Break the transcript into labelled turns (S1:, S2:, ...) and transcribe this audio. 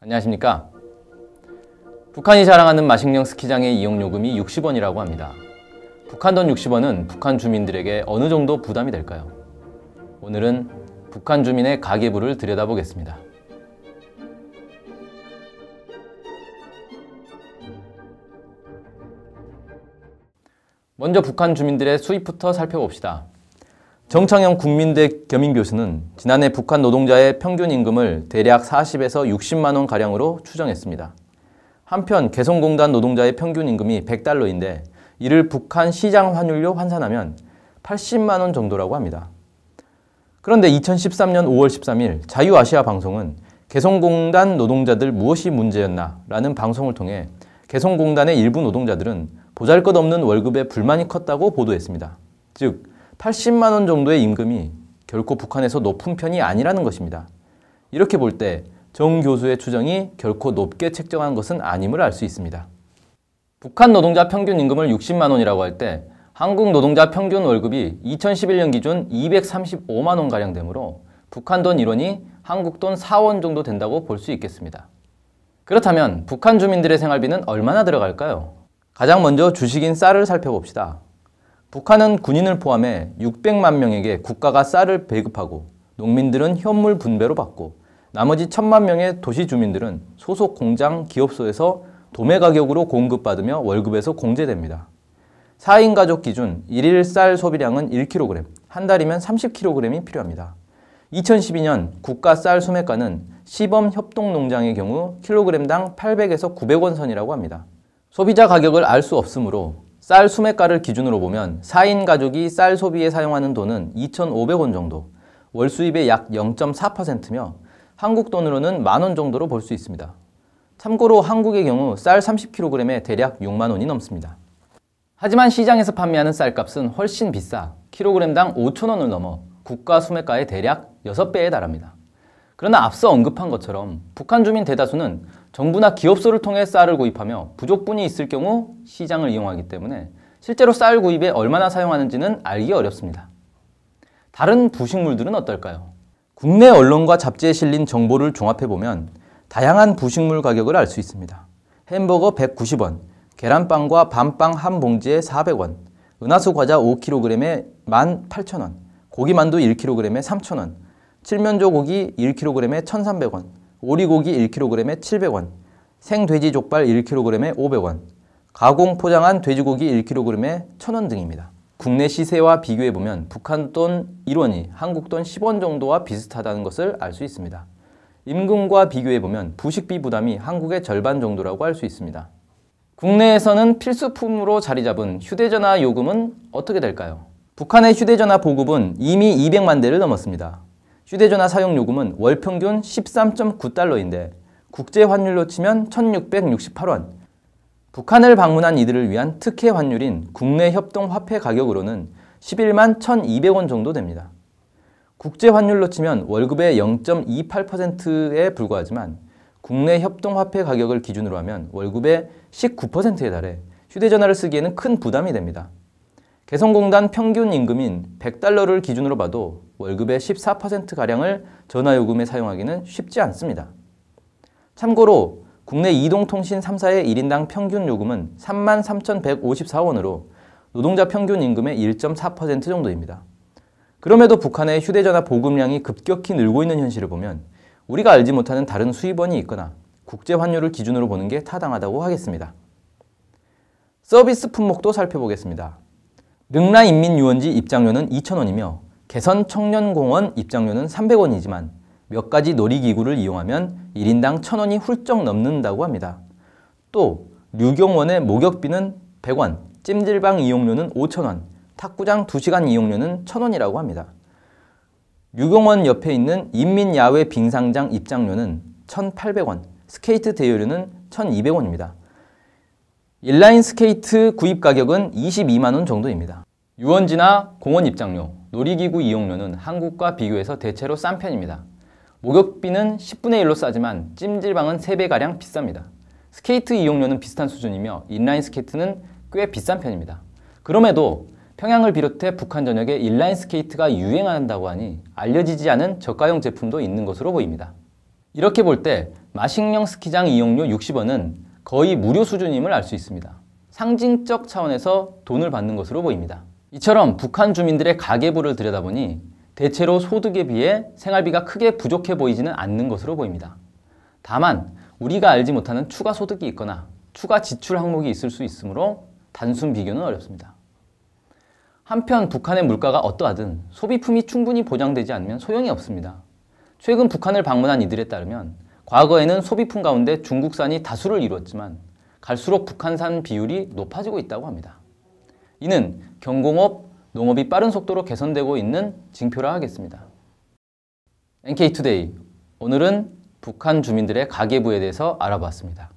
S1: 안녕하십니까. 북한이 자랑하는 마식령 스키장의 이용요금이 60원이라고 합니다. 북한 돈 60원은 북한 주민들에게 어느 정도 부담이 될까요? 오늘은 북한 주민의 가계부를 들여다보겠습니다. 먼저 북한 주민들의 수입부터 살펴봅시다. 정창영 국민대 겸임교수는 지난해 북한 노동자의 평균 임금을 대략 40에서 60만 원 가량으로 추정했습니다. 한편 개성공단 노동자의 평균 임금이 100달러인데 이를 북한 시장 환율로 환산하면 80만 원 정도라고 합니다. 그런데 2013년 5월 13일 자유아시아 방송은 개성공단 노동자들 무엇이 문제였나 라는 방송을 통해 개성공단의 일부 노동자들은 보잘것없는 월급에 불만이 컸다고 보도했습니다. 즉 80만 원 정도의 임금이 결코 북한에서 높은 편이 아니라는 것입니다. 이렇게 볼 때 정 교수의 추정이 결코 높게 책정한 것은 아님을 알 수 있습니다. 북한 노동자 평균 임금을 60만 원이라고 할 때 한국 노동자 평균 월급이 2011년 기준 235만 원가량 되므로 북한 돈 1원이 한국 돈 4원 정도 된다고 볼 수 있겠습니다. 그렇다면 북한 주민들의 생활비는 얼마나 들어갈까요? 가장 먼저 주식인 쌀을 살펴봅시다. 북한은 군인을 포함해 600만 명에게 국가가 쌀을 배급하고 농민들은 현물 분배로 받고 나머지 1000만 명의 도시 주민들은 소속 공장, 기업소에서 도매 가격으로 공급받으며 월급에서 공제됩니다. 4인 가족 기준 1일 쌀 소비량은 1kg, 한 달이면 30kg이 필요합니다. 2012년 국가 쌀 소매가는 시범 협동농장의 경우 킬로그램당 800에서 900원 선이라고 합니다. 소비자 가격을 알 수 없으므로 쌀 수매가를 기준으로 보면 4인 가족이 쌀 소비에 사용하는 돈은 2,500원 정도, 월 수입의 약 0.4%며 한국 돈으로는 만원 정도로 볼 수 있습니다. 참고로 한국의 경우 쌀 30kg에 대략 6만 원이 넘습니다. 하지만 시장에서 판매하는 쌀값은 훨씬 비싸 킬로그램당 5,000원을 넘어 국가 수매가의 대략 6배에 달합니다. 그러나 앞서 언급한 것처럼 북한 주민 대다수는 정부나 기업소를 통해 쌀을 구입하며 부족분이 있을 경우 시장을 이용하기 때문에 실제로 쌀 구입에 얼마나 사용하는지는 알기 어렵습니다. 다른 부식물들은 어떨까요? 국내 언론과 잡지에 실린 정보를 종합해보면 다양한 부식물 가격을 알 수 있습니다. 햄버거 190원, 계란빵과 밤빵 한 봉지에 400원, 은하수 과자 5kg에 18,000원, 고기만두 1kg에 3,000원, 칠면조 고기 1kg에 1,300원, 오리고기 1kg에 700원, 생돼지 족발 1kg에 500원, 가공 포장한 돼지고기 1kg에 1,000원 등입니다. 국내 시세와 비교해보면 북한 돈 1원이 한국 돈 10원 정도와 비슷하다는 것을 알 수 있습니다. 임금과 비교해보면 부식비 부담이 한국의 절반 정도라고 할 수 있습니다. 국내에서는 필수품으로 자리 잡은 휴대전화 요금은 어떻게 될까요? 북한의 휴대전화 보급은 이미 200만 대를 넘었습니다. 휴대전화 사용 요금은 월 평균 13.9달러인데 국제 환율로 치면 1,668원. 북한을 방문한 이들을 위한 특혜 환율인 국내 협동 화폐 가격으로는 11만 1,200원 정도 됩니다. 국제 환율로 치면 월급의 0.28%에 불과하지만 국내 협동 화폐 가격을 기준으로 하면 월급의 19%에 달해 휴대전화를 쓰기에는 큰 부담이 됩니다. 개성공단 평균 임금인 100달러를 기준으로 봐도 월급의 14%가량을 전화요금에 사용하기는 쉽지 않습니다. 참고로 국내 이동통신 3사의 1인당 평균 요금은 33,154원으로 노동자 평균 임금의 1.4% 정도입니다. 그럼에도 북한의 휴대전화 보급량이 급격히 늘고 있는 현실을 보면 우리가 알지 못하는 다른 수입원이 있거나 국제 환율을 기준으로 보는 게 타당하다고 하겠습니다. 서비스 품목도 살펴보겠습니다. 능라인민유원지 입장료는 2,000원이며 개선청년공원 입장료는 300원이지만 몇 가지 놀이기구를 이용하면 1인당 1,000원이 훌쩍 넘는다고 합니다. 또 류경원의 목욕비는 100원, 찜질방 이용료는 5,000원, 탁구장 2시간 이용료는 1,000원이라고 합니다. 류경원 옆에 있는 인민야외 빙상장 입장료는 1,800원, 스케이트 대여료는 1,200원입니다. 인라인 스케이트 구입 가격은 22만 원 정도입니다. 유원지나 공원 입장료, 놀이기구 이용료는 한국과 비교해서 대체로 싼 편입니다. 목욕비는 10분의 1로 싸지만 찜질방은 3배가량 비쌉니다. 스케이트 이용료는 비슷한 수준이며 인라인 스케이트는 꽤 비싼 편입니다. 그럼에도 평양을 비롯해 북한 전역에 인라인 스케이트가 유행한다고 하니 알려지지 않은 저가형 제품도 있는 것으로 보입니다. 이렇게 볼 때 마식령 스키장 이용료 60원은 거의 무료 수준임을 알 수 있습니다. 상징적 차원에서 돈을 받는 것으로 보입니다. 이처럼 북한 주민들의 가계부를 들여다보니 대체로 소득에 비해 생활비가 크게 부족해 보이지는 않는 것으로 보입니다. 다만 우리가 알지 못하는 추가 소득이 있거나 추가 지출 항목이 있을 수 있으므로 단순 비교는 어렵습니다. 한편 북한의 물가가 어떠하든 소비품이 충분히 보장되지 않으면 소용이 없습니다. 최근 북한을 방문한 이들에 따르면 과거에는 소비품 가운데 중국산이 다수를 이루었지만 갈수록 북한산 비율이 높아지고 있다고 합니다. 이는 경공업, 농업이 빠른 속도로 개선되고 있는 징표라 하겠습니다. NK투데이, 오늘은 북한 주민들의 가계부에 대해서 알아보았습니다.